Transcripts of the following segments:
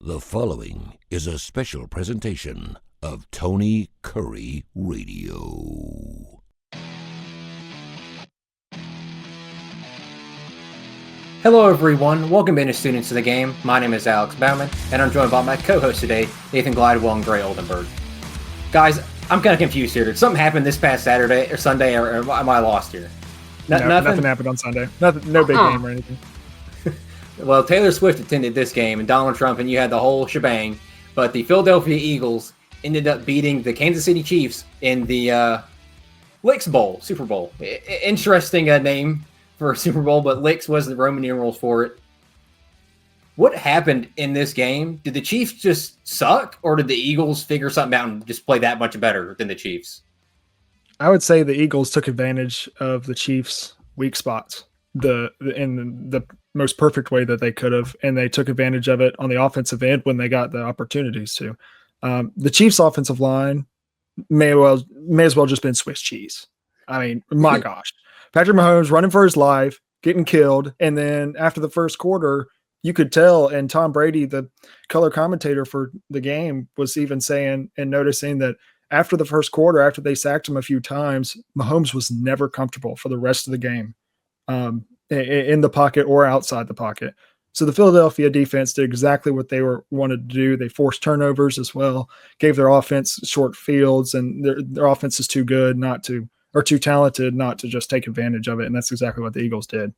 The following is a special presentation of Tony Curry Radio. Hello everyone, welcome in to Students of the Game. My name is Alex Baumann, and I'm joined by my co-host today, Nathan Glidewell and Gray Oldenburg. Guys, I'm kind of confused here. Did something happen this past Saturday or Sunday, or am I lost here? Nothing happened on Sunday. No big game or anything. Well, Taylor Swift attended this game, and Donald Trump, and you had the whole shebang. But the Philadelphia Eagles ended up beating the Kansas City Chiefs in the LIX Bowl, Super Bowl. Interesting name for a Super Bowl, but LIX was the Roman numerals for it. What happened in this game? Did the Chiefs just suck, or did the Eagles figure something out and just play that much better than the Chiefs? I would say the Eagles took advantage of the Chiefs' weak spots in the most perfect way that they could have, and they took advantage of it on the offensive end when they got the opportunities to. The Chiefs' offensive line may as well just been Swiss cheese. I mean, my gosh. Patrick Mahomes running for his life, getting killed, and then after the first quarter, you could tell, and Tom Brady, the color commentator for the game, was even saying and noticing that after the first quarter, after they sacked him a few times, Mahomes was never comfortable for the rest of the game, in the pocket or outside the pocket. So the Philadelphia defense did exactly what they wanted to do. They forced turnovers as well, gave their offense short fields, and their offense is too good or too talented not to just take advantage of it. And that's exactly what the Eagles did.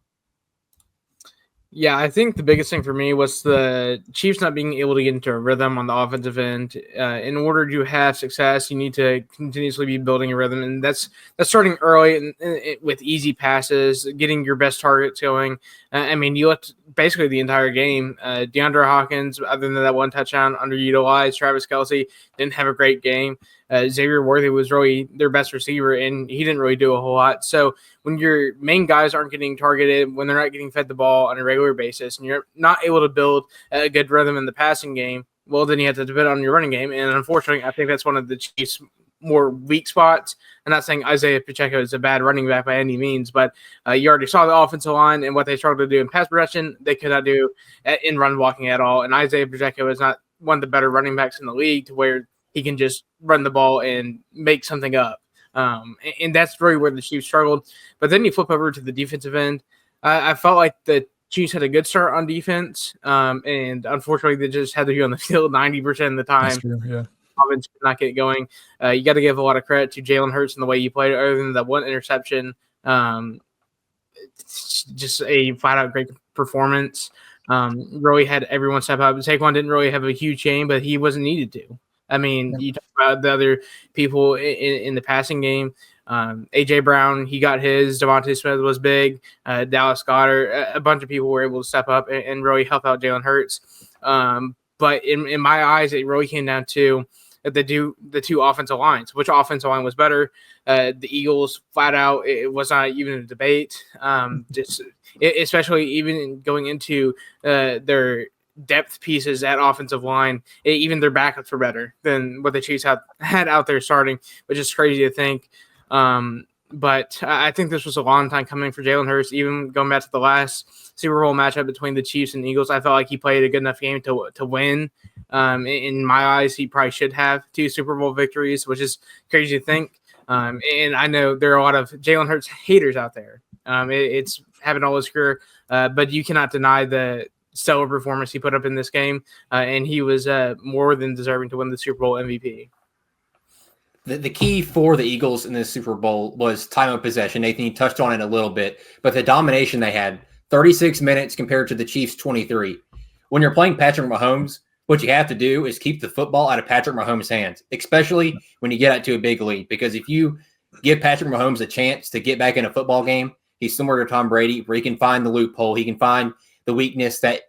Yeah, I think the biggest thing for me was the Chiefs not being able to get into a rhythm on the offensive end. In order to have success, you need to continuously be building a rhythm, and that's starting early with easy passes, getting your best targets going. I mean, you looked basically the entire game. DeAndre Hopkins, other than that one touchdown, underutilized. Travis Kelce didn't have a great game. Xavier Worthy was really their best receiver, and he didn't really do a whole lot. So when your main guys aren't getting targeted, when they're not getting fed the ball on a regular basis, and you're not able to build a good rhythm in the passing game, well, then you have to depend on your running game. And unfortunately, I think that's one of the Chiefs' more weak spots. I'm not saying Isaiah Pacheco is a bad running back by any means, but you already saw the offensive line and what they struggled to do in pass protection. They could not do in run blocking at all. And Isaiah Pacheco is not one of the better running backs in the league to where he can just run the ball and make something up. And that's really where the Chiefs struggled. But then you flip over to the defensive end. I felt like the Chiefs had a good start on defense, and unfortunately they just had to be on the field 90% of the time. That's true, yeah. Offense could not get going. You got to give a lot of credit to Jalen Hurts and the way he played. Other than that one interception, it's just a flat-out great performance. Really had everyone step up. Saquon didn't really have a huge game, but he wasn't needed to. I mean, you talk about the other people in the passing game. A.J. Brown, he got his. Devontae Smith was big. Dallas Goedert, a bunch of people were able to step up and really help out Jalen Hurts. But in my eyes, it really came down to the two offensive lines. Which offensive line was better? The Eagles, flat out, it was not even a debate. Especially even going into their depth pieces at offensive line, even their backups were better than what the Chiefs had out there starting, which is crazy to think. But I think this was a long time coming for Jalen Hurts. Even going back to the last Super Bowl matchup between the Chiefs and the Eagles, I felt like he played a good enough game to win. In my eyes, he probably should have 2 Super Bowl victories, which is crazy to think. And I know there are a lot of Jalen Hurts haters out there. It's happened all his career, but you cannot deny the stellar performance he put up in this game, and he was more than deserving to win the Super Bowl MVP. The key for the Eagles in this Super Bowl was time of possession. Nathan, you touched on it a little bit, but the domination they had, 36 minutes compared to the Chiefs' 23. When you're playing Patrick Mahomes, what you have to do is keep the football out of Patrick Mahomes' hands, especially when you get out to a big lead. Because if you give Patrick Mahomes a chance to get back in a football game, he's similar to Tom Brady, where he can find the loophole. He can find the weakness that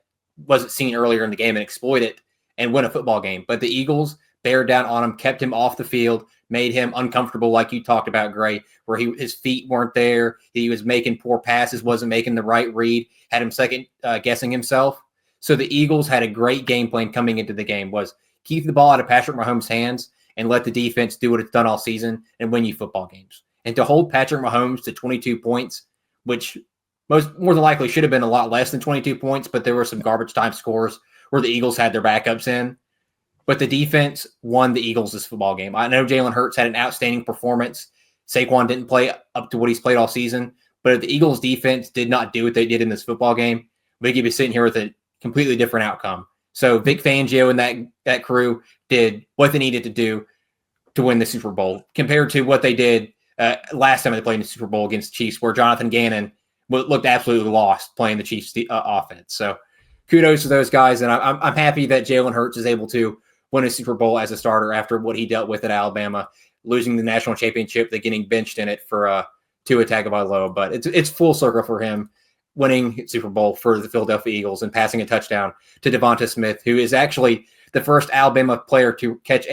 wasn't seen earlier in the game and exploit it and win a football game. But the Eagles bear down on him, kept him off the field, made him uncomfortable, like you talked about, Gray, where his feet weren't there. He was making poor passes, wasn't making the right read, had him second guessing himself. So the Eagles had a great game plan coming into the game, was keep the ball out of Patrick Mahomes' hands and let the defense do what it's done all season and win you football games. And to hold Patrick Mahomes to 22 points, which more than likely should have been a lot less than 22 points, but there were some garbage time scores where the Eagles had their backups in. But the defense won the Eagles this football game. I know Jalen Hurts had an outstanding performance. Saquon didn't play up to what he's played all season. But if the Eagles defense did not do what they did in this football game, we could be sitting here with a completely different outcome. So Vic Fangio and that crew did what they needed to do to win the Super Bowl compared to what they did last time they played in the Super Bowl against the Chiefs, where Jonathan Gannon looked absolutely lost playing the Chiefs offense. So kudos to those guys. And I'm happy that Jalen Hurts is able to win a Super Bowl as a starter after what he dealt with at Alabama, losing the national championship, then getting benched in it for Tua Tagovailoa. But it's full circle for him, winning Super Bowl for the Philadelphia Eagles and passing a touchdown to Devonta Smith, who is actually the first Alabama player to catch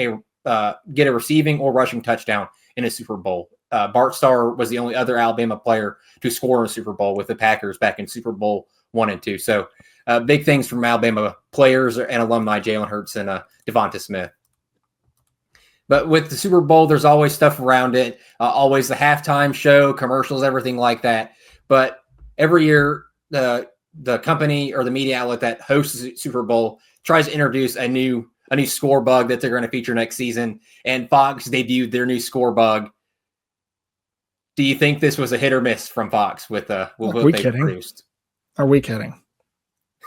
get a receiving or rushing touchdown in a Super Bowl. Bart Starr was the only other Alabama player to score in a Super Bowl with the Packers back in Super Bowl 1 and 2. So big things from Alabama players and alumni, Jalen Hurts and Devonta Smith. But with the Super Bowl, there's always stuff around it, always the halftime show, commercials, everything like that. But every year, the company or the media outlet that hosts the Super Bowl tries to introduce a new score bug that they're going to feature next season. And Fox debuted their new score bug. Do you think this was a hit or miss from Fox with what they produced? Are we kidding?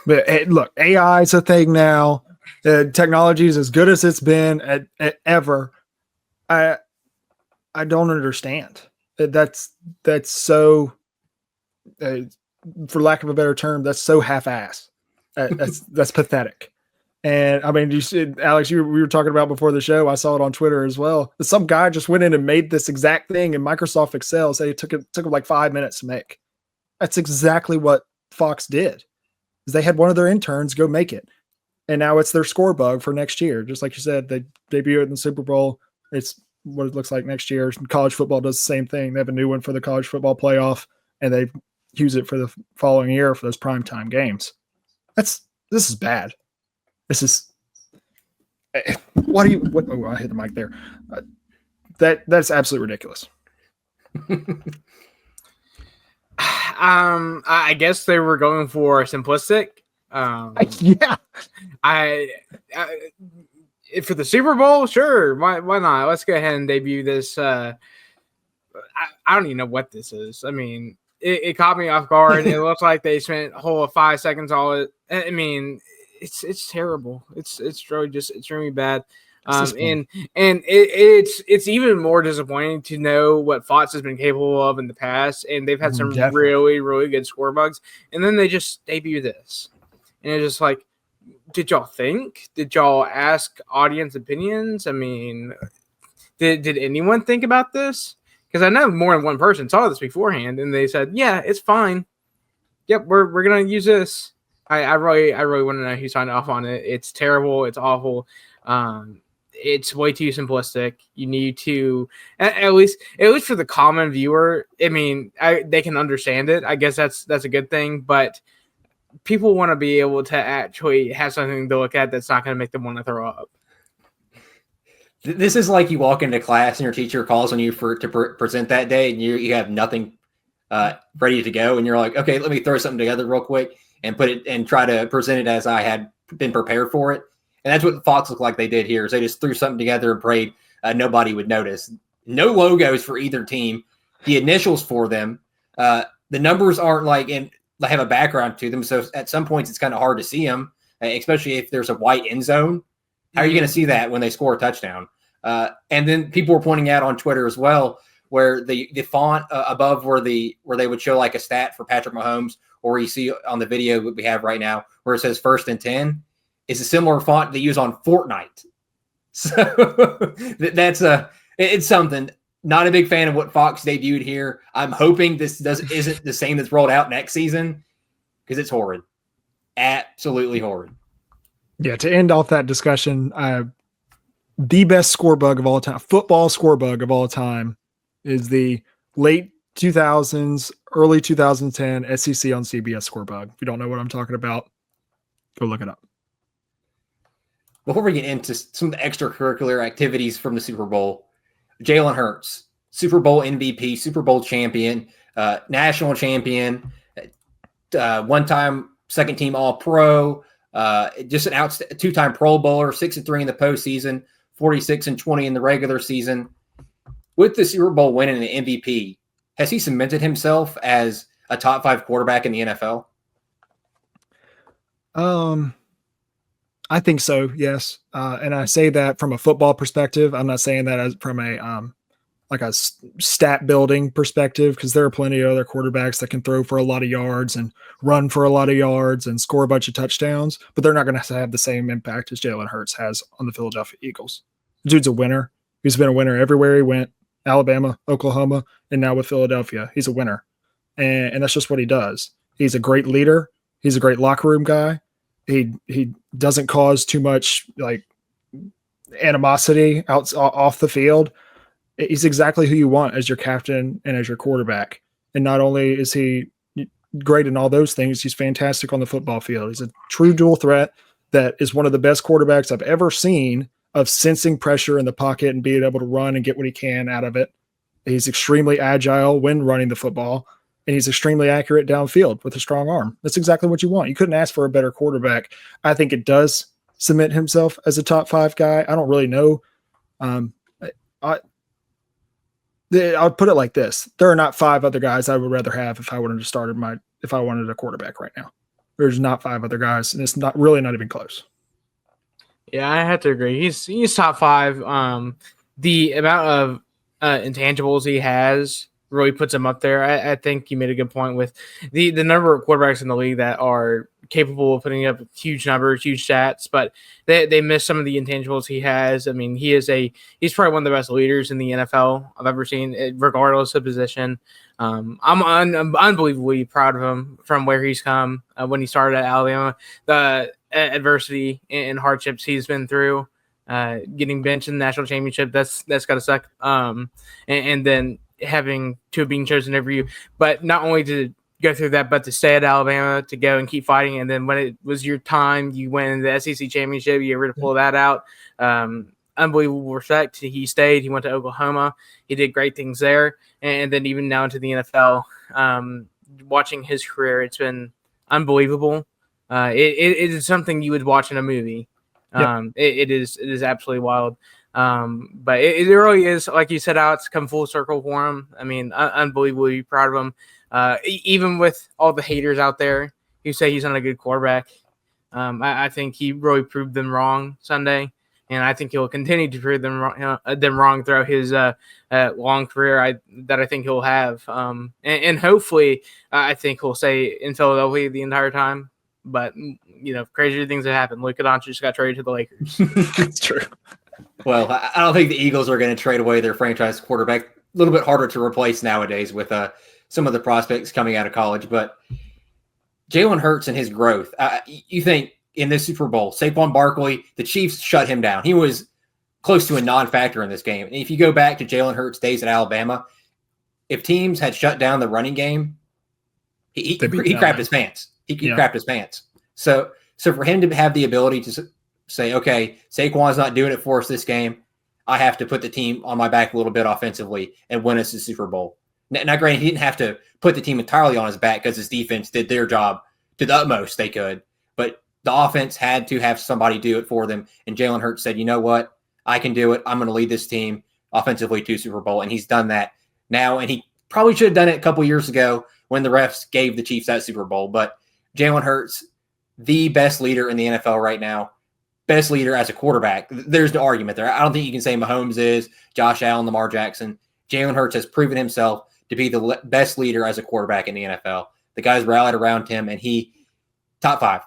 But hey, look, AI is a thing now. Technology is as good as it's been ever. I don't understand. That's so, for lack of a better term, that's so half-ass. That's pathetic. And I mean, you see, Alex, we were talking about before the show. I saw it on Twitter as well. Some guy just went in and made this exact thing in Microsoft Excel. Say it took him like 5 minutes to make. That's exactly what Fox did. Is they had one of their interns go make it, and now it's their score bug for next year. Just like you said, they debut it in the Super Bowl. It's what it looks like next year. College football does the same thing. They have a new one for the college football playoff, and they use it for the following year for those primetime games. This is bad. This is what? Oh, I hit the mic there. That's absolutely ridiculous. I guess they were going for simplistic. Yeah. For the Super Bowl, sure. Why not? Let's go ahead and debut this. I don't even know what this is. I mean, it caught me off guard. It looks like they spent a whole 5 seconds on it. I mean, it's terrible. It's really bad. And it's even more disappointing to know what Fox has been capable of in the past, and they've had some really, really good score bugs, and then they just debut this, and it's just like, did y'all think? Did y'all ask audience opinions? I mean, did anyone think about this? Because I know more than one person saw this beforehand, and they said, yeah, it's fine. Yep, we're gonna use this. I really want to know who signed off on it. It's terrible. It's awful. It's way too simplistic. You need to, at least for the common viewer. I mean, they can understand it. I guess that's a good thing. But people want to be able to actually have something to look at that's not going to make them want to throw up. This is like you walk into class and your teacher calls on you to present that day, and you have nothing ready to go, and you're like, okay, let me throw something together real quick and put it and try to present it as I had been prepared for it. And that's what Fox looked like they did here. Is they just threw something together and prayed nobody would notice. No logos for either team. The initials for them. The numbers aren't they have a background to them. So at some points it's kind of hard to see them, especially if there's a white end zone. How are you going to see that when they score a touchdown? And then people were pointing out on Twitter as well, where the font above where they would show like a stat for Patrick Mahomes, or you see on the video that we have right now where it says 1st and 10. Is a similar font they use on Fortnite. So it's something. Not a big fan of what Fox debuted here. I'm hoping this isn't the same that's rolled out next season, because it's horrid. Absolutely horrid. Yeah, to end off that discussion, the best score bug of all time, football score bug of all time, is the late 2000s, early 2010 SEC on CBS score bug. If you don't know what I'm talking about, go look it up. Before we get into some of the extracurricular activities from the Super Bowl, Jalen Hurts, Super Bowl MVP, Super Bowl champion, national champion, one-time second-team All-Pro, Just an two-time Pro Bowler, 6-3 in the postseason, 46-20 in the regular season. With the Super Bowl win and an MVP, has he cemented himself as a top 5 quarterback in the NFL? I think so, yes. And I say that from a football perspective. I'm not saying that as from a like a stat building perspective, because there are plenty of other quarterbacks that can throw for a lot of yards and run for a lot of yards and score a bunch of touchdowns, but they're not going to have the same impact as Jalen Hurts has on the Philadelphia Eagles. Dude's a winner. He's been a winner everywhere he went. Alabama, Oklahoma, and now with Philadelphia. He's a winner. And that's just what he does. He's a great leader. He's a great locker room guy. He doesn't cause too much like animosity off the field. He's exactly who you want as your captain and as your quarterback. And not only is he great in all those things, he's fantastic on the football field. He's a true dual threat that is one of the best quarterbacks I've ever seen of sensing pressure in the pocket and being able to run and get what he can out of it. He's extremely agile when running the football, and he's extremely accurate downfield with a strong arm. That's exactly what you want. You couldn't ask for a better quarterback. I think it does cement himself as a top 5 guy. I don't really know. I'll put it like this. There are not 5 other guys I would rather have if I wanted a quarterback right now. There's not 5 other guys, and it's not even close. Yeah, I have to agree. He's top 5. The amount of intangibles he has really puts him up there. I think you made a good point with the number of quarterbacks in the league that are capable of putting up huge numbers, huge stats, but they miss some of the intangibles he has. I mean, he's probably one of the best leaders in the NFL I've ever seen, regardless of position. I'm unbelievably proud of him from where he's come when he started at Alabama, the adversity and hardships he's been through, getting benched in the national championship. That's got to suck. And then having to being chosen every year, but not only to go through that, but to stay at Alabama, to go and keep fighting. And then when it was your time, you went in the SEC championship, you were able to pull that out. Unbelievable respect. He stayed. He went to Oklahoma. He did great things there. And then even now into the NFL, watching his career, it's been unbelievable. It is something you would watch in a movie. Yep. It is absolutely wild. But it really is, like you said, Alex, come full circle for him. I mean, unbelievably proud of him. Even with all the haters out there who say he's not a good quarterback, I think he really proved them wrong Sunday, and I think he'll continue to prove them wrong throughout his long career that I think he'll have. And hopefully, I think he'll stay in Philadelphia the entire time. But crazier things have happened. Luka Doncic just got traded to the Lakers. That's true. Well, I don't think the Eagles are going to trade away their franchise quarterback. A little bit harder to replace nowadays with some of the prospects coming out of college. But Jalen Hurts and his growth, you think in this Super Bowl, Saquon Barkley, the Chiefs shut him down. He was close to a non-factor in this game. And if you go back to Jalen Hurts' days at Alabama, if teams had shut down the running game, he crapped his pants. He crapped his pants. So for him to have the ability to say, okay, Saquon's not doing it for us this game, I have to put the team on my back a little bit offensively and win us the Super Bowl. Now, granted, he didn't have to put the team entirely on his back because his defense did their job to the utmost they could. But the offense had to have somebody do it for them. And Jalen Hurts said, you know what? I can do it. I'm going to lead this team offensively to Super Bowl. And he's done that now. And he probably should have done it a couple years ago when the refs gave the Chiefs that Super Bowl. But Jalen Hurts, the best leader in the NFL right now, best leader as a quarterback. There's no argument there. I don't think you can say Mahomes is, Josh Allen, Lamar Jackson. Jalen Hurts has proven himself to be the best leader as a quarterback in the NFL. The guys rallied around him, and he top 5.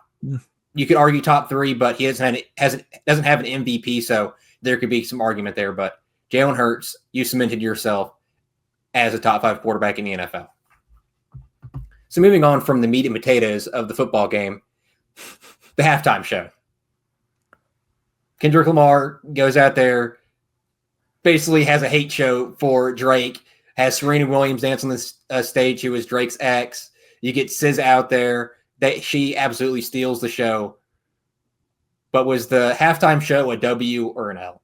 You could argue top 3, but he doesn't have an MVP, so there could be some argument there. But Jalen Hurts, you cemented yourself as a top 5 quarterback in the NFL. So moving on from the meat and potatoes of the football game, the halftime show. Kendrick Lamar goes out there, basically has a hate show for Drake, has Serena Williams dance on the stage, who is Drake's ex. You get SZA out there. She absolutely steals the show. But was the halftime show a W or an L?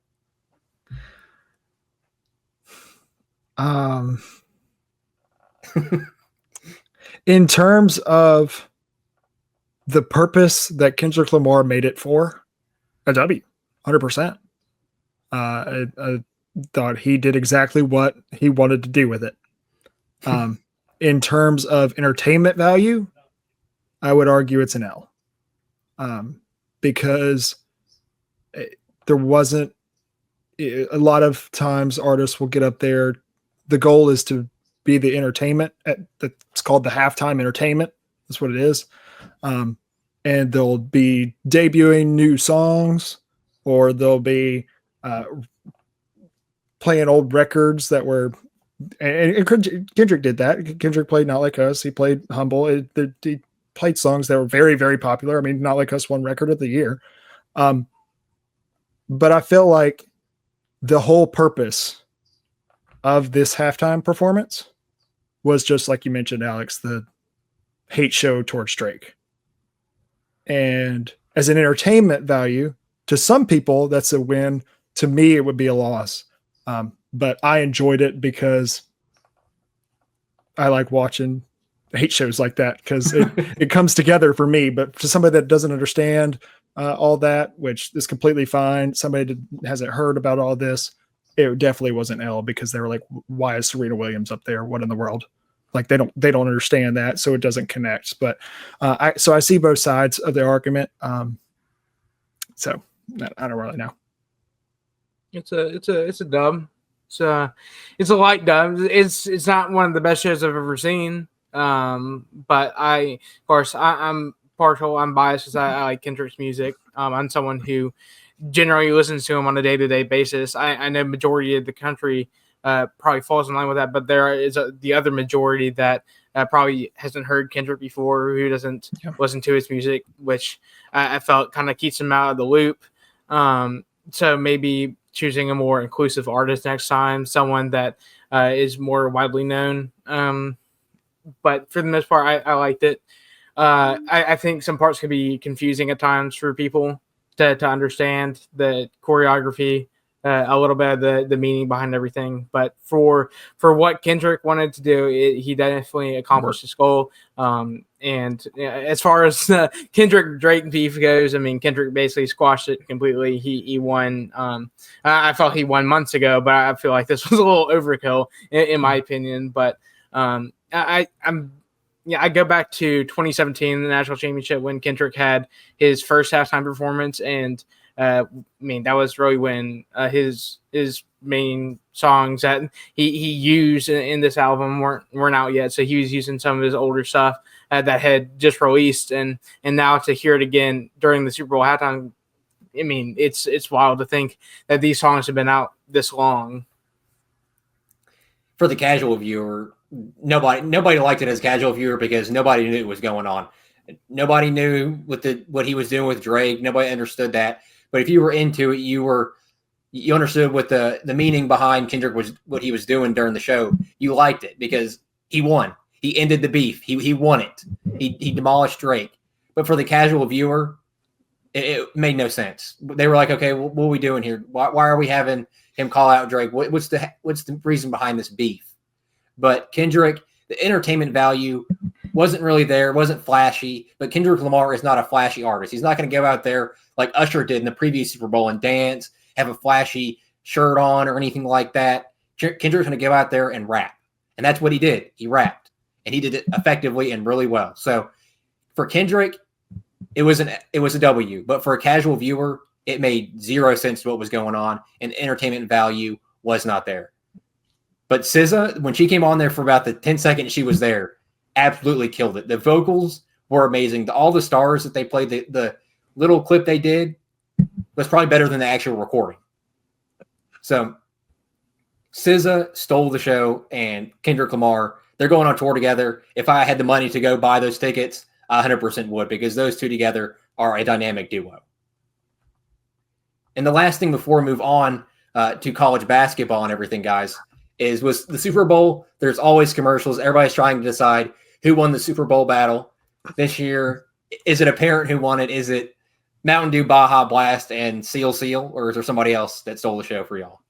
In terms of the purpose that Kendrick Lamar made it for, a W, 100%. I thought he did exactly what he wanted to do with it. In terms of entertainment value, I would argue it's an L. Because there wasn't a lot of times artists will get up there. The goal is to be the entertainment. It's called the halftime entertainment. That's what it is. And they'll be debuting new songs, or they'll be playing old records that were. And Kendrick did that. Kendrick played Not Like Us. He played Humble. He played songs that were very, very popular. I mean, Not Like Us won Record of the Year. But I feel like the whole purpose of this halftime performance was just like you mentioned, Alex, the hate show towards Drake. And as an entertainment value, to some people, that's a win. To me, it would be a loss. But I enjoyed it because I like watching hate shows like that, because it comes together for me. But to somebody that doesn't understand all that, which is completely fine, somebody that hasn't heard about all this, it definitely wasn't L, because they were like, why is Serena Williams up there? What in the world? Like they don't understand that, so it doesn't connect. But I see both sides of the argument. So I don't really know. It's a dub. It's a light dub. It's not one of the best shows I've ever seen. But I'm partial. I'm biased because I like Kendrick's music. I'm someone who generally listens to him on a day-to-day basis. I know majority of the country probably falls in line with that, but there is the other majority that probably hasn't heard Kendrick before, who doesn't listen to his music, which I felt kind of keeps him out of the loop. So maybe choosing a more inclusive artist next time, someone that is more widely known. But for the most part, I liked it. I think some parts can be confusing at times for people to understand the choreography, a little bit of the meaning behind everything. But for what Kendrick wanted to do, he definitely accomplished his goal. And as far as Kendrick Drake beef goes, I mean, Kendrick basically squashed it completely. He won. I felt he won months ago, but I feel like this was a little overkill in my opinion. But I go back to 2017, the national championship, when Kendrick had his first halftime performance, and I mean, that was really when his main songs that he used in this album weren't out yet. So he was using some of his older stuff that had just released, and now to hear it again during the Super Bowl halftime, I mean, it's wild to think that these songs have been out this long. For the casual viewer, nobody liked it as a casual viewer because nobody knew what was going on. Nobody knew what he was doing with Drake. Nobody understood that. But if you were into it, you understood what the meaning behind Kendrick was, what he was doing during the show. You liked it because he won. He ended the beef. He won it. He demolished Drake. But for the casual viewer, it made no sense. They were like, okay, what are we doing here? Why are we having him call out Drake? What's the reason behind this beef? But Kendrick, the entertainment value wasn't really there, wasn't flashy. But Kendrick Lamar is not a flashy artist. He's not going to go out there like Usher did in the previous Super Bowl and dance, have a flashy shirt on or anything like that. Kendrick's going to go out there and rap. And that's what he did. He rapped. And he did it effectively and really well. So for Kendrick, it was a W. But for a casual viewer, it made zero sense to what was going on. And the entertainment value was not there. But SZA, when she came on there for about the 10 seconds she was there, absolutely killed it. The vocals were amazing. All the stars that they played, the little clip they did was probably better than the actual recording. So SZA stole the show, and Kendrick Lamar, they're going on tour together. If I had the money to go buy those tickets, I 100% would, because those two together are a dynamic duo. And the last thing before we move on to college basketball and everything, guys, was the Super Bowl. There's always commercials. Everybody's trying to decide who won the Super Bowl battle this year. Is it a parent who won it? Is it Mountain Dew Baja Blast and Seal, or is there somebody else that stole the show for y'all?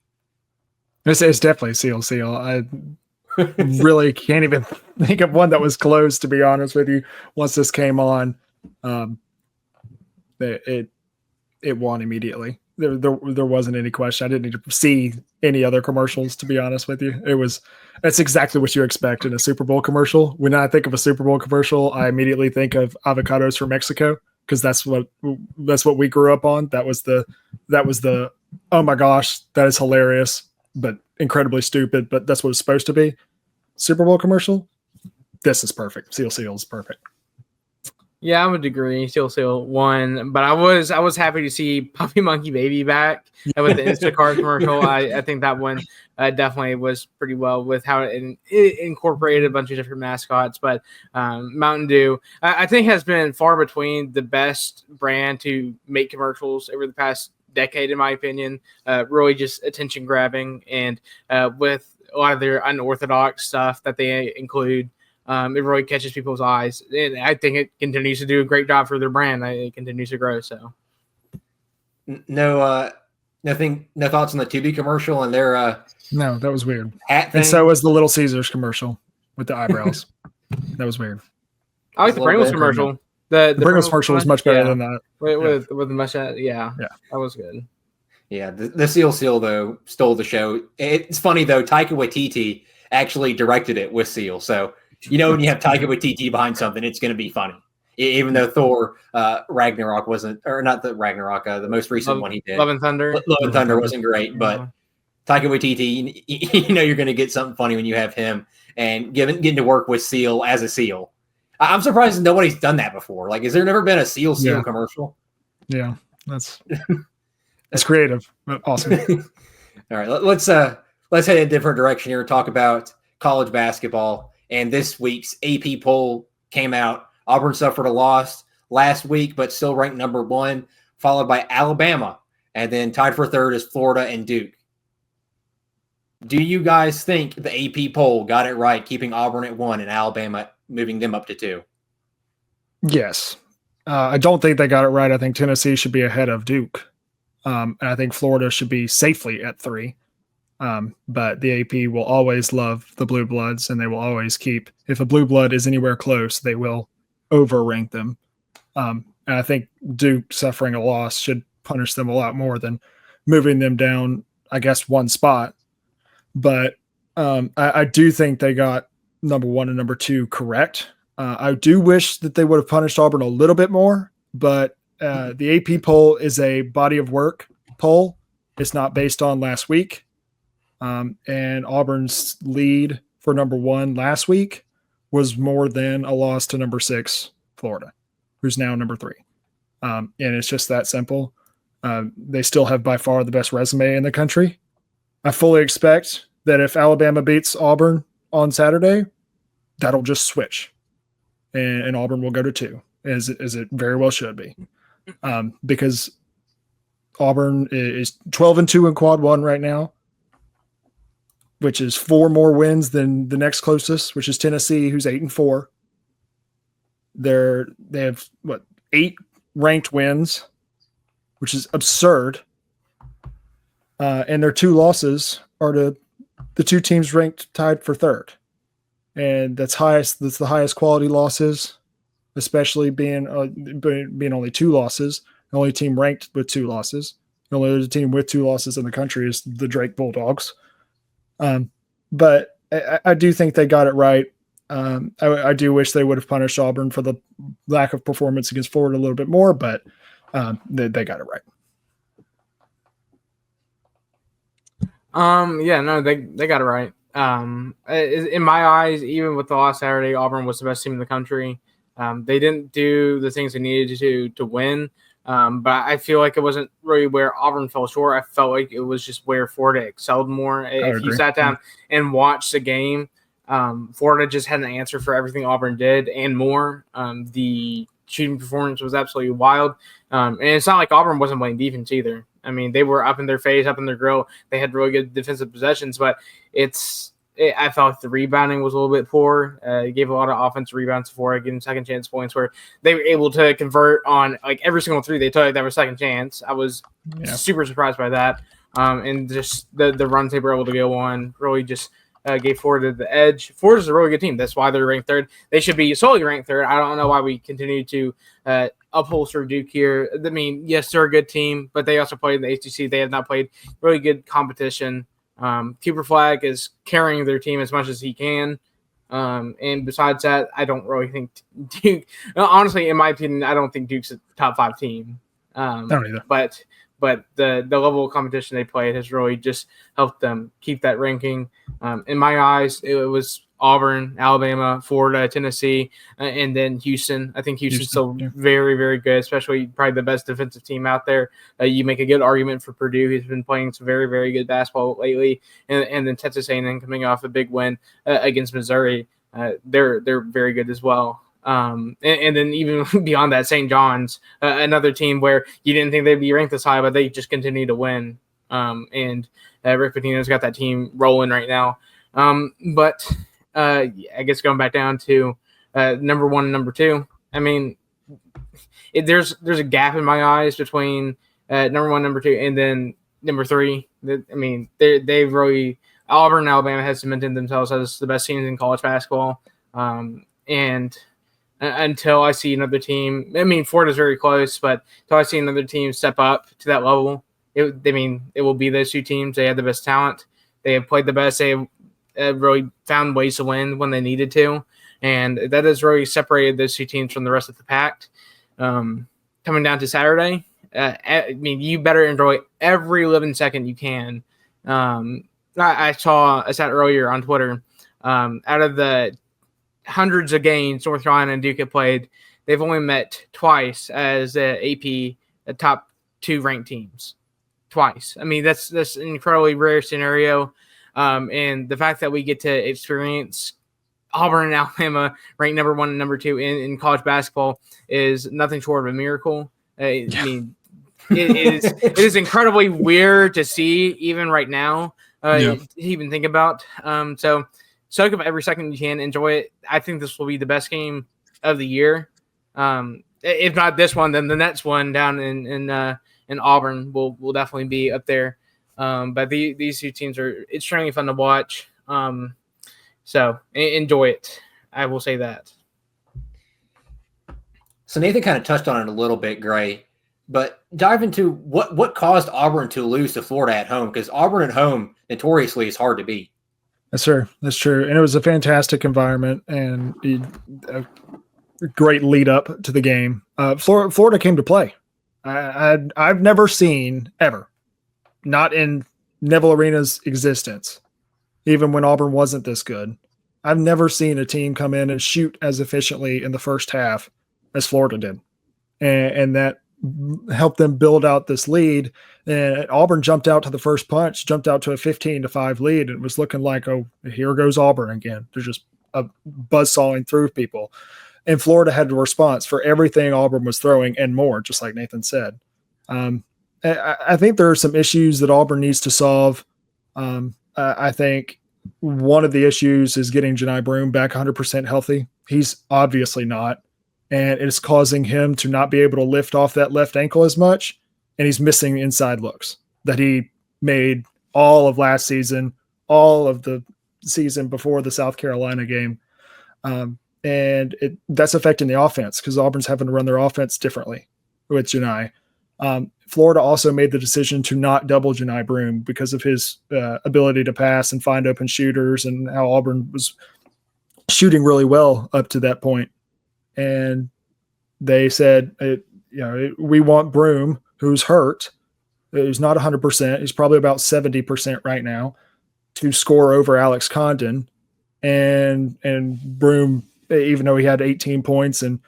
It's definitely Seal. I really can't even think of one that was close, to be honest with you, once this came on. It won immediately. There wasn't any question. I didn't need to see any other commercials, to be honest with you. That's exactly what you expect in a Super Bowl commercial. When I think of a Super Bowl commercial, I immediately think of avocados from Mexico, because that's what we grew up on. That was the oh my gosh, that is hilarious, but incredibly stupid, but that's what it's supposed to be. Super Bowl commercial, this is perfect. Seal is perfect. Yeah, I would agree. Seal won, but I was happy to see Puppy Monkey Baby back with the Instacart commercial. I think that one definitely was pretty well with how it incorporated a bunch of different mascots. But Mountain Dew, I think, has been far between the best brand to make commercials over the past decade, in my opinion. Really just attention grabbing, and with a lot of their unorthodox stuff that they include. It really catches people's eyes, and I think it continues to do a great job for their brand. It continues to grow. So, no thoughts on the Tubi commercial and their no, that was weird. Hat thing? And so was the Little Caesars commercial with the eyebrows. That was weird. I like the Pringles commercial. The Pringles commercial was much better than that. With the mustache. Yeah, that was good. Yeah, the Seal though stole the show. It's funny though. Taika Waititi actually directed it with Seal, so. You know, when you have Taika Waititi behind something, it's going to be funny. Even though Thor Ragnarok wasn't, or not the Ragnarok, the most recent one he did. Love and Thunder. Love and Thunder wasn't great, but Taika Waititi, you know you're going to get something funny when you have him, and getting to work with Seal as a Seal. I'm surprised nobody's done that before. Like, has there never been a Seal commercial? Yeah, that's creative. Awesome. All right, let's head in a different direction here and talk about college basketball. And this week's AP poll came out. Auburn suffered a loss last week, but still ranked number 1, followed by Alabama. And then tied for 3rd is Florida and Duke. Do you guys think the AP poll got it right, keeping Auburn at 1 and Alabama moving them up to 2? Yes. I don't think they got it right. I think Tennessee should be ahead of Duke. And I think Florida should be safely at 3. But the AP will always love the blue bloods, and they will always keep, if a blue blood is anywhere close, they will overrank them. And I think Duke suffering a loss should punish them a lot more than moving them down, I guess, 1 spot. But I do think they got number 1 and number 2 correct. I do wish that they would have punished Auburn a little bit more, but the AP poll is a body of work poll. It's not based on last week. And Auburn's lead for number 1 last week was more than a loss to number 6, Florida, who's now number 3. And it's just that simple. They still have by far the best resume in the country. I fully expect that if Alabama beats Auburn on Saturday, that'll just switch. And Auburn will go to 2, as it very well should be. Because Auburn is 12-2 in quad 1 right now, which is 4 more wins than the next closest, which is Tennessee, who's 8-4. They have 8 ranked wins, which is absurd. And their 2 losses are to the 2 teams ranked tied for 3rd. And that's the highest quality losses, especially being only 2 losses. The only team ranked with 2 losses. The only other team with 2 losses in the country is the Drake Bulldogs. But I do think they got it right. I do wish they would have punished Auburn for the lack of performance against Florida a little bit more, but they got it right. They got it right. In my eyes, even with the last Saturday, Auburn was the best team in the country. They didn't do the things they needed to win. But I feel like it wasn't really where Auburn fell short. I felt like it was just where Florida excelled more. If you sat down and watched the game, Florida just had an answer for everything Auburn did and more. The shooting performance was absolutely wild. And it's not like Auburn wasn't playing defense either. I mean, they were up in their face, up in their grill. They had really good defensive possessions, but I felt like the rebounding was a little bit poor. It gave a lot of offensive rebounds for it, getting second chance points where they were able to convert on like every single 3 they took that was second chance. I was super surprised by that. And just the runs they were able to go on really just gave Florida the edge. Florida's a really good team. That's why they're ranked third. They should be solely ranked third. I don't know why we continue to upholster Duke here. I mean, yes, they're a good team, but they also played in the ACC. They have not played really good competition. Cooper Flagg is carrying their team as much as he can. And besides that, I don't really think Duke. Honestly, in my opinion, I don't think Duke's a top 5 team. I don't either. But the level of competition they played has really just helped them keep that ranking. In my eyes, it was Auburn, Alabama, Florida, Tennessee, and then Houston. I think Houston's still very, very good, especially probably the best defensive team out there. You make a good argument for Purdue, who's been playing some very, very good basketball lately, and then Texas A&M coming off a big win against Missouri. They're very good as well. And then even beyond that, St. John's, another team where you didn't think they'd be ranked this high, but they just continue to win. And Rick Pitino's got that team rolling right now. But I guess going back down to number 1 and number 2, I mean, there's a gap in my eyes between number 1, number 2, and then number 3. I mean, they've really – Auburn and Alabama has cemented themselves as the best teams in college basketball. And until I see another team – I mean, Florida's very close, but until I see another team step up to that level, it will be those 2 teams. They have the best talent. They have played the best. They have really found ways to win when they needed to, and that has really separated those 2 teams from the rest of the pack. Coming down to Saturday, I mean, you better enjoy every living second you can. I saw a stat earlier on Twitter. Out of the hundreds of games North Carolina and Duke have played, they've only met twice as AP top 2 ranked teams. Twice. I mean, that's an incredibly rare scenario. And the fact that we get to experience Auburn and Alabama ranked number 1 and number 2 in college basketball is nothing short of a miracle. I mean, it is incredibly weird to see even right now, to even think about. So soak up every second you can, enjoy it. I think this will be the best game of the year. If not this one, then the next one down in Auburn will definitely be up there. But these 2 teams are extremely fun to watch. So enjoy it. I will say that. So Nathan kind of touched on it a little bit, Gray, but dive into what caused Auburn to lose to Florida at home, because Auburn at home notoriously is hard to beat. Yes, sir. That's true. And it was a fantastic environment and a great lead up to the game. Florida came to play. I've never seen ever, not in Neville Arena's existence, even when Auburn wasn't this good, I've never seen a team come in and shoot as efficiently in the first half as Florida did. And that helped them build out this lead. And Auburn jumped out to the first punch, jumped out to a 15-5 lead. And it was looking like, oh, here goes Auburn again. They're just buzzsawing through people. And Florida had a response for everything Auburn was throwing and more, just like Nathan said. I think there are some issues that Auburn needs to solve. I think one of the issues is getting Janai Broome back 100% healthy. He's obviously not, and it's causing him to not be able to lift off that left ankle as much, and he's missing inside looks that he made all of last season, all of the season before the South Carolina game. And that's affecting the offense because Auburn's having to run their offense differently with Janai. Florida also made the decision to not double Janai Broome because of his ability to pass and find open shooters and how Auburn was shooting really well up to that point. And they said, we want Broome, who's hurt, who's not 100%, he's probably about 70% right now, to score over Alex Condon. And Broome, even though he had 18 points and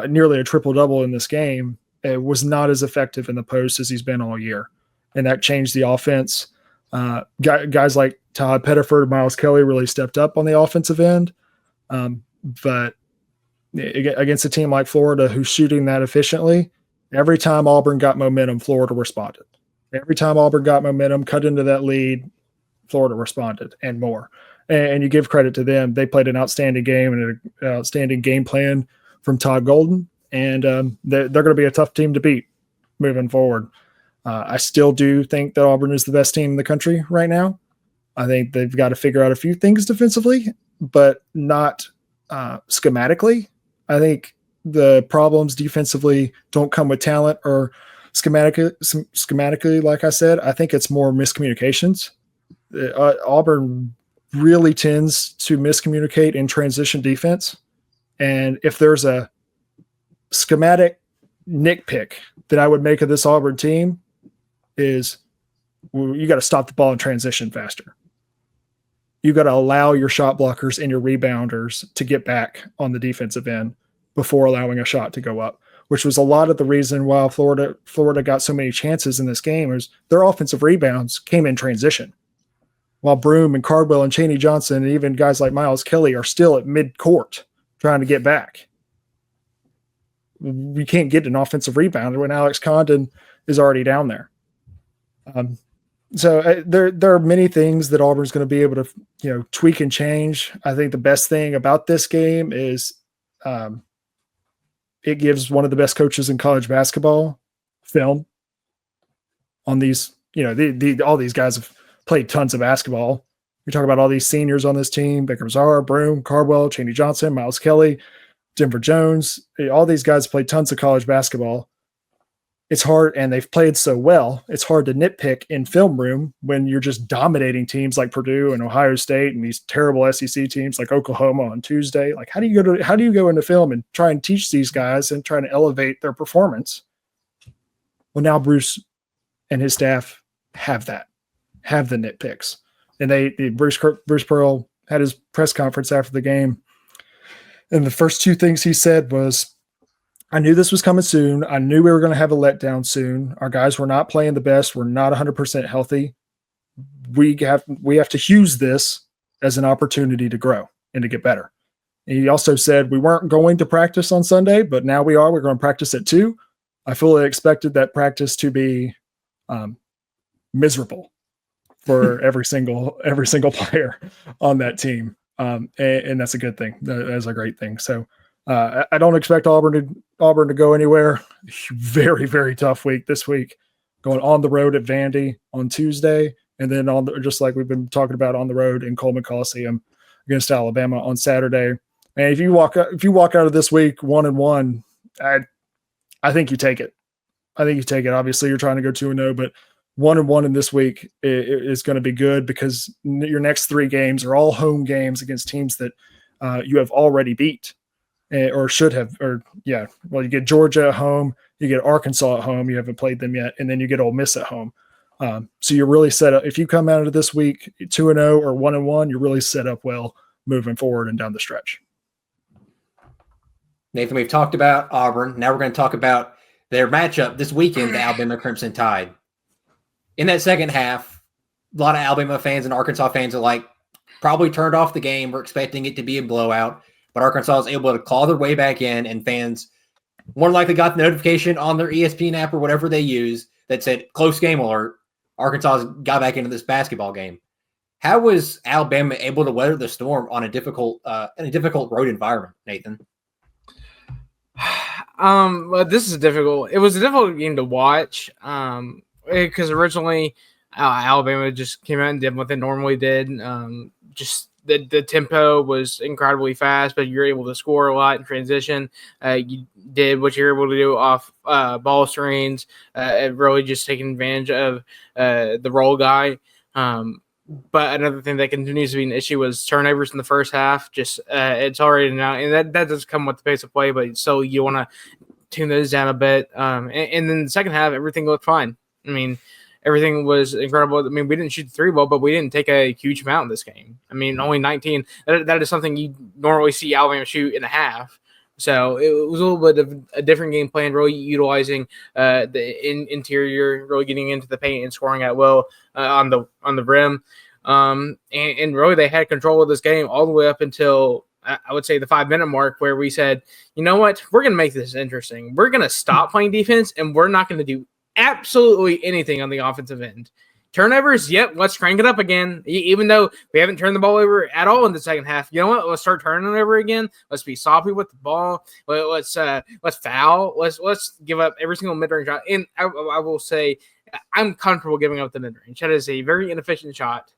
nearly a triple-double in this game, it was not as effective in the post as he's been all year. And that changed the offense. Guys like Todd Pettiford, Miles Kelly really stepped up on the offensive end. But against a team like Florida who's shooting that efficiently, every time Auburn got momentum, Florida responded. Every time Auburn got momentum, cut into that lead, Florida responded and more. And you give credit to them. They played an outstanding game and an outstanding game plan from Todd Golden. And they're going to be a tough team to beat moving forward. I still do think that Auburn is the best team in the country right now. I think they've got to figure out a few things defensively, but not schematically. I think the problems defensively don't come with talent or schematically, like I said. I think it's more miscommunications. Auburn really tends to miscommunicate in transition defense. And if there's a schematic nitpick that I would make of this Auburn team is you got to stop the ball in transition faster. You got to allow your shot blockers and your rebounders to get back on the defensive end before allowing a shot to go up, which was a lot of the reason why Florida got so many chances in this game. Was their offensive rebounds came in transition, while Broome and Cardwell and Chaney Johnson and even guys like Miles Kelly are still at mid-court trying to get back. We can't get an offensive rebounder when Alex Condon is already down there. So there are many things that Auburn's going to be able to tweak and change. I think the best thing about this game is it gives one of the best coaches in college basketball film on these. All these guys have played tons of basketball. We talk about all these seniors on this team: Baker Mazara, Broome, Cardwell, Chaney Johnson, Miles Kelly, Denver Jones. All these guys played tons of college basketball. It's hard, and they've played so well. It's hard to nitpick in film room when you're just dominating teams like Purdue and Ohio State and these terrible SEC teams like Oklahoma on Tuesday. Like, how do you go into film and try and teach these guys and try to elevate their performance? Well, now Bruce and his staff have the nitpicks, and Bruce Pearl had his press conference after the game, and the first two things he said was, I knew this was coming soon. I knew we were going to have a letdown soon. Our guys were not playing the best. We're not 100% healthy. We have to use this as an opportunity to grow and to get better. And he also said we weren't going to practice on Sunday, but now we are. We're going to practice at 2. I fully expected that practice to be miserable for every single player on that team, and that's a good thing. That's a great thing. So. I don't expect Auburn to go anywhere. Very, very tough week this week. Going on the road at Vandy on Tuesday, and then just like we've been talking about, on the road in Coleman Coliseum against Alabama on Saturday. And if you walk out of this week 1-1, I think you take it. Obviously, you're trying to go 2-0, but 1-1 in this week is going to be good because your next 3 games are all home games against teams that you have already beat. Or should have, you get Georgia at home, you get Arkansas at home, you haven't played them yet, and then you get Ole Miss at home. So you're really set up. If you come out of this week 2-0 or 1-1, you're really set up well moving forward and down the stretch. Nathan, we've talked about Auburn. Now we're going to talk about their matchup this weekend, the Alabama Crimson Tide. In that second half, a lot of Alabama fans and Arkansas fans are probably turned off the game. We're expecting it to be a blowout. But Arkansas was able to claw their way back in, and fans more likely got the notification on their ESPN app or whatever they use that said close game alert. Arkansas got back into this basketball game. How was Alabama able to weather the storm on a difficult road environment, Nathan? Well, this is difficult. It was a difficult game to watch because originally Alabama just came out and did what they normally did. The tempo was incredibly fast, but you're able to score a lot in transition. You did what you're able to do off ball screens, really just taking advantage of the roll guy. But another thing that continues to be an issue was turnovers in the first half. Just it's already now, and that does come with the pace of play, but so you want to tune those down a bit. And then the second half, everything looked fine. I mean, everything was incredible. I mean, we didn't shoot the 3 ball, but we didn't take a huge amount in this game. I mean, only 19. That is something you normally see Alabama shoot in a half. So it was a little bit of a different game plan, really utilizing the interior, really getting into the paint and scoring at will on the rim. And really they had control of this game all the way up until I would say the 5-minute mark, where we said, you know what, we're going to make this interesting. We're going to stop playing defense, and we're not going to do absolutely anything on the offensive end. Turnovers, yep, let's crank it up again. Even though we haven't turned the ball over at all in the second half, you know what? Let's start turning it over again. Let's be sloppy with the ball. Let's foul. Let's give up every single mid-range shot. And I will say, I'm comfortable giving up the mid-range. That is a very inefficient shot.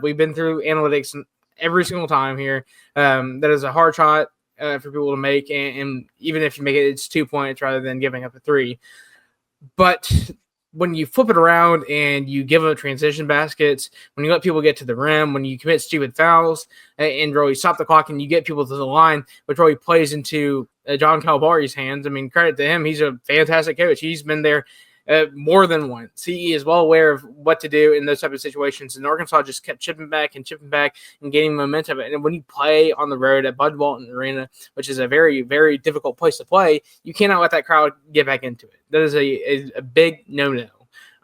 We've been through analytics every single time here. That is a hard shot for people to make, and even if you make it, it's 2 points rather than giving up a 3. But when you flip it around and you give up transition baskets, when you let people get to the rim, when you commit stupid fouls and really stop the clock and you get people to the line, which really plays into John Calipari's hands. I mean, credit to him. He's a fantastic coach. He's been there more than once. He is well aware of what to do in those type of situations. And Arkansas just kept chipping back and gaining momentum. And when you play on the road at Bud Walton Arena, which is a very, very difficult place to play, you cannot let that crowd get back into it. That is a big no-no.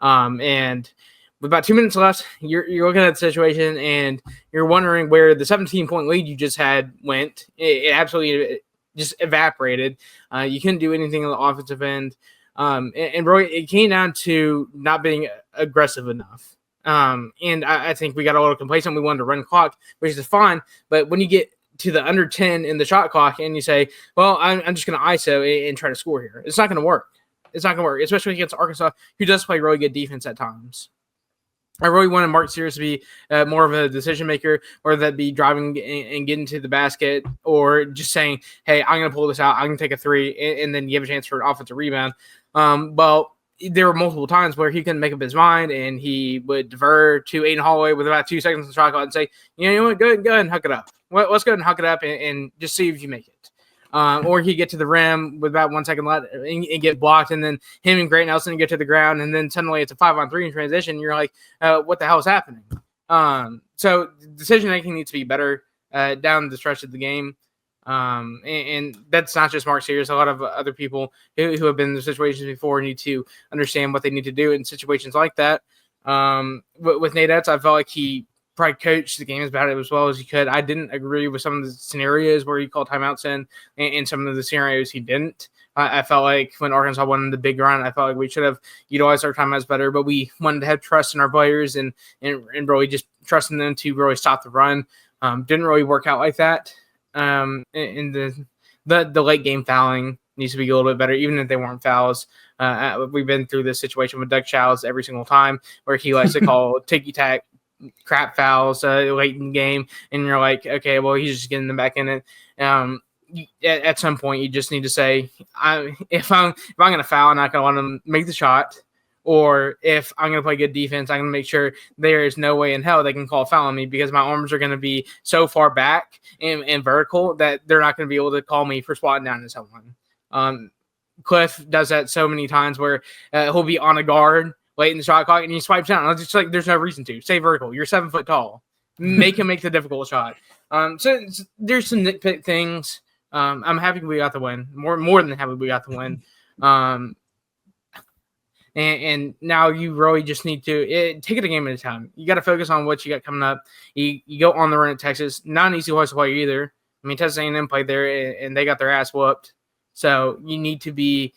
And with about 2 minutes left, you're looking at the situation and you're wondering where the 17-point lead you just had went. It absolutely just evaporated. You couldn't do anything on the offensive end. And really, it came down to not being aggressive enough. And I think we got a little complacent. We wanted to run clock, which is fine. But when you get to the under 10 in the shot clock and you say, well, I'm just going to ISO and try to score here, it's not going to work. It's not going to work, especially against Arkansas, who does play really good defense at times. I really wanted Mark Sears to be more of a decision maker, or that be driving and getting to the basket, or just saying, hey, I'm going to pull this out. I'm going to take a 3 and then give a chance for an offensive rebound. Well, there were multiple times where he couldn't make up his mind and he would divert to Aiden Holloway with about 2 seconds on the shot clock and say, you know what, go ahead and huck it up. Let's go ahead and huck it up and just see if you make it. Or he'd get to the rim with about 1 second left and get blocked, and then him and Grant Nelson get to the ground, and then suddenly it's a 5-on-3 in transition. You're like, what the hell is happening? So decision making needs to be better down the stretch of the game. And that's not just Mark Sears. A lot of other people who have been in the situations before need to understand what they need to do in situations like that. With Nate Etz, I felt like he probably coached the game about it as well as he could. I didn't agree with some of the scenarios where he called timeouts in, and some of the scenarios he didn't. I felt like when Arkansas won the big run, I felt like we should have utilized our timeouts better, but we wanted to have trust in our players and really just trusting them to really stop the run. Didn't really work out like that. In the late game fouling needs to be a little bit better, even if they weren't fouls. We've been through this situation with Doug Childs every single time where he likes to call ticky-tack crap fouls late in the game, and you're like, okay, well, he's just getting them back in it. At some point, you just need to say, if I'm going to foul, I'm not going to let them make the shot. Or if I'm going to play good defense, I'm going to make sure there is no way in hell they can call a foul on me, because my arms are going to be so far back and vertical that they're not going to be able to call me for squatting down to someone. Cliff does that so many times where he'll be on a guard late in the shot clock and he swipes down. It's just like, there's no reason to. Stay vertical. You're 7 foot tall. Make him make the difficult shot. So there's some nitpick things. I'm happy we got the win. More than happy we got the win. And now you really just need to take it a game at a time. You got to focus on what you got coming up. You go on the run at Texas. Not an easy place to play either. I mean, Texas A&M played there, and they got their ass whooped. So you need to be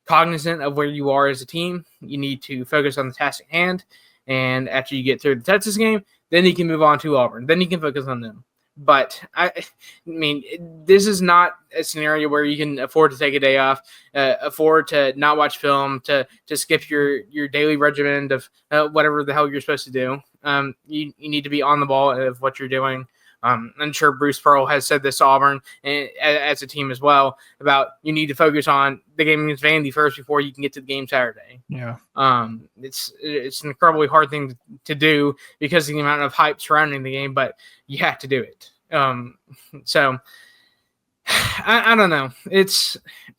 cognizant of where you are as a team. You need to focus on the task at hand. And after you get through the Texas game, then you can move on to Auburn. Then you can focus on them. But, I mean, this is not a scenario where you can afford to take a day off, afford to not watch film, to skip your daily regimen of whatever the hell you're supposed to do. You need to be on the ball of what you're doing. I'm sure Bruce Pearl has said this to Auburn and as a team as well about you need to focus on the game against Vandy first before you can get to the game Saturday. Yeah. It's an incredibly hard thing to do because of the amount of hype surrounding the game, but you have to do it. So I don't know.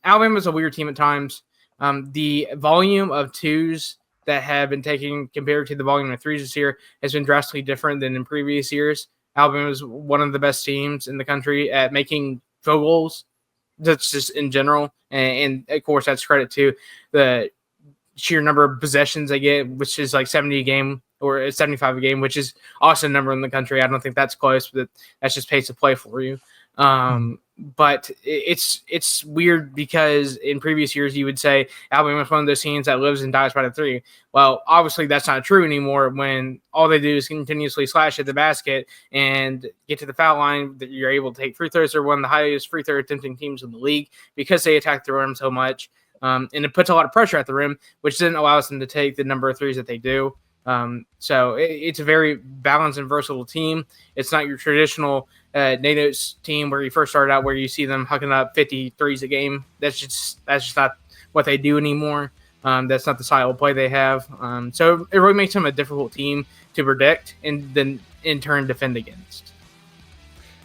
Alabama's a weird team at times. The volume of twos that have been taken compared to the volume of threes this year has been drastically different than in previous years. Alabama is one of the best teams in the country at making field goals. That's just in general. And of course, that's credit to the sheer number of possessions they get, which is like 70 a game or 75 a game, which is also a number in the country. I don't think that's close, but that's just pace of play for you. But it's weird because in previous years you would say Alabama is one of those teams that lives and dies by the three. Well, obviously that's not true anymore when all they do is continuously slash at the basket and get to the foul line. That you're able to take free throws. They're one of the highest free throw attempting teams in the league because they attack the rim so much. And it puts a lot of pressure at the rim, which then allows them to take the number of threes that they do. So it's a very balanced and versatile team. It's not your traditional NATO's team where you first started out, where you see them hucking up 50 threes a game. That's just not what they do anymore. That's not the style of play they have. So it really makes them a difficult team to predict and then in turn defend against.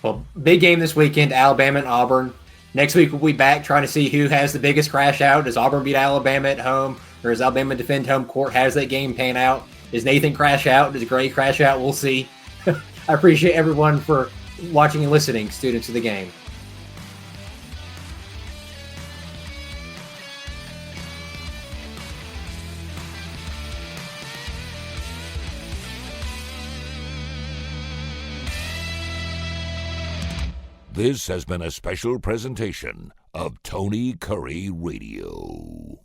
Well, big game this weekend, Alabama and Auburn. Next week we'll be back trying to see who has the biggest crash out. Does Auburn beat Alabama at home, or does Alabama defend home court? How does that game pan out? Does Nathan crash out? Does Gray crash out? We'll see. I appreciate everyone for watching and listening, students of the game. This has been a special presentation of Tony Curry Radio.